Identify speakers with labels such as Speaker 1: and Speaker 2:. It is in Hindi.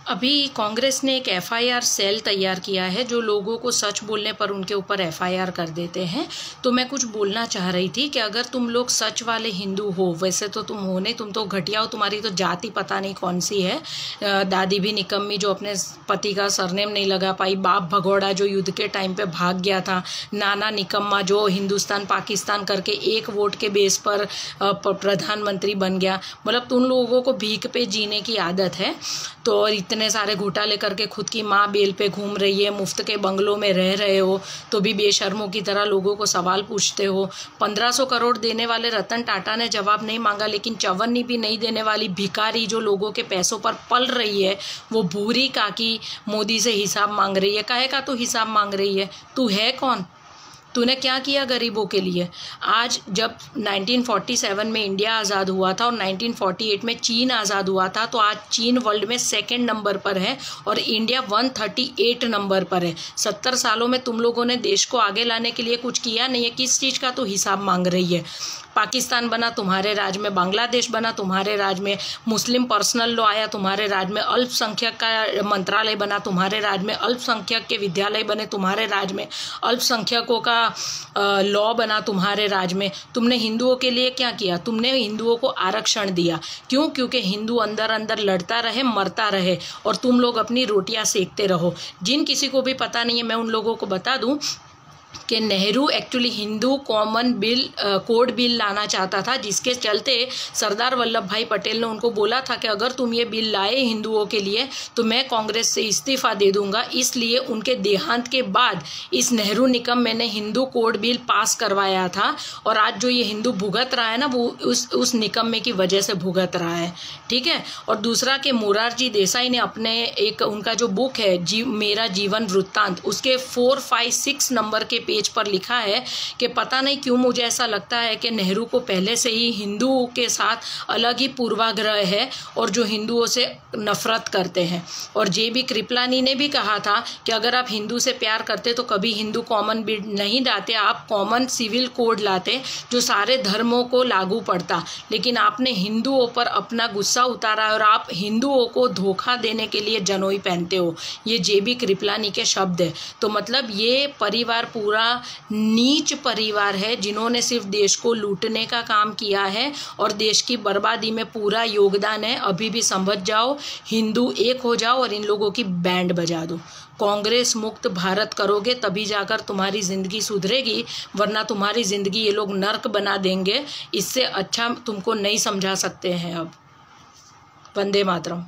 Speaker 1: अभी कांग्रेस ने एक एफआईआर सेल तैयार किया है जो लोगों को सच बोलने पर उनके ऊपर एफआईआर कर देते हैं। तो मैं कुछ बोलना चाह रही थी कि अगर तुम लोग सच वाले हिंदू हो, वैसे तो तुम हो नहीं, तुम तो घटिया हो, तुम्हारी तो जाति पता नहीं कौन सी है। दादी भी निकम्मी जो अपने पति का सरनेम नहीं लगा पाई, बाप भगोड़ा जो युद्ध के टाइम पे भाग गया था, नाना निकम्मा जो हिंदुस्तान पाकिस्तान करके एक वोट के बेस पर प्रधानमंत्री बन गया। मतलब तुम लोगों को भीख पे जीने की आदत है। तो इतने सारे घोटाले करके खुद की माँ बेल पे घूम रही है, मुफ्त के बंगलों में रह रहे हो, तो भी बेशर्मों की तरह लोगों को सवाल पूछते हो। 1500 करोड़ देने वाले रतन टाटा ने जवाब नहीं मांगा, लेकिन चवन्नी भी नहीं देने वाली भिखारी जो लोगों के पैसों पर पल रही है, वो भूरी काकी मोदी से हिसाब मांग रही है। काहे का तो हिसाब मांग रही है? तू है कौन? तूने क्या किया गरीबों के लिए? आज जब 1947 में इंडिया आज़ाद हुआ था और 1948 में चीन आज़ाद हुआ था, तो आज चीन वर्ल्ड में 2nd नंबर पर है और इंडिया 138 नंबर पर है। 70 सालों में तुम लोगों ने देश को आगे लाने के लिए कुछ किया नहीं है। किस चीज़ का तो हिसाब मांग रही है? पाकिस्तान बना तुम्हारे राज में, बांग्लादेश बना तुम्हारे राज में, मुस्लिम पर्सनल लॉ आया तुम्हारे राज में, अल्पसंख्यक का मंत्रालय बना तुम्हारे राज में, अल्पसंख्यक के विद्यालय बने तुम्हारे राज में, अल्पसंख्यकों का लॉ बना तुम्हारे राज में। तुमने हिंदुओं के लिए क्या किया? तुमने हिंदुओं को आरक्षण दिया। क्यों? क्योंकि हिंदू अंदर अंदर लड़ता रहे, मरता रहे और तुम लोग अपनी रोटियां सेकते रहो। जिन किसी को भी पता नहीं है, मैं उन लोगों को बता दूं कि Nehru actually Hindu common bill code bill लाना चाहता था, जिसके चलते सरदार वल्लभ भाई पटेल ने उनको बोला था कि अगर तुम ये बिल लाए हिंदुओं के लिए तो मैं कांग्रेस से इस्तीफा दे दूंगा। इसलिए उनके देहांत के बाद इस नेहरू निकम्मे ने हिंदू कोड बिल पास करवाया था और आज जो ये हिंदू भुगत रहा है ना, वो उस निकम्मे की वजह से भुगत रहा है। ठीक है। और दूसरा कि मोरारजी देसाई ने अपने एक उनका जो बुक है मेरा जीवन वृत्तांत, उसके 4, 5, 6 नंबर के पेज पर लिखा है कि पता नहीं क्यों मुझे ऐसा लगता है कि नेहरू को पहले से ही हिंदुओं के साथ अलग ही पूर्वाग्रह है और जो हिंदुओं से नफरत करते हैं। और जेबी कृपलानी ने भी कहा था कि अगर आप हिंदू से प्यार करते तो कभी हिंदू कॉमन बिल नहीं लाते, आप कॉमन सिविल कोड लाते जो सारे धर्मों को लागू पड़ता। लेकिन आपने हिंदुओं पर अपना गुस्सा उतारा और आप हिंदुओं को धोखा देने के लिए जनोई पहनते हो। ये जेबी कृपलानी के शब्द है। तो मतलब ये परिवार पूरा नीच परिवार है जिन्होंने सिर्फ देश को लूटने का काम किया है और देश की बर्बादी में पूरा योगदान है। अभी भी समझ जाओ, हिंदू एक हो जाओ और इन लोगों की बैंड बजा दो। कांग्रेस मुक्त भारत करोगे तभी जाकर तुम्हारी जिंदगी सुधरेगी, वरना तुम्हारी जिंदगी ये लोग नर्क बना देंगे। इससे अच्छा तुमको नहीं समझा सकते हैं अब। वंदे मातरम।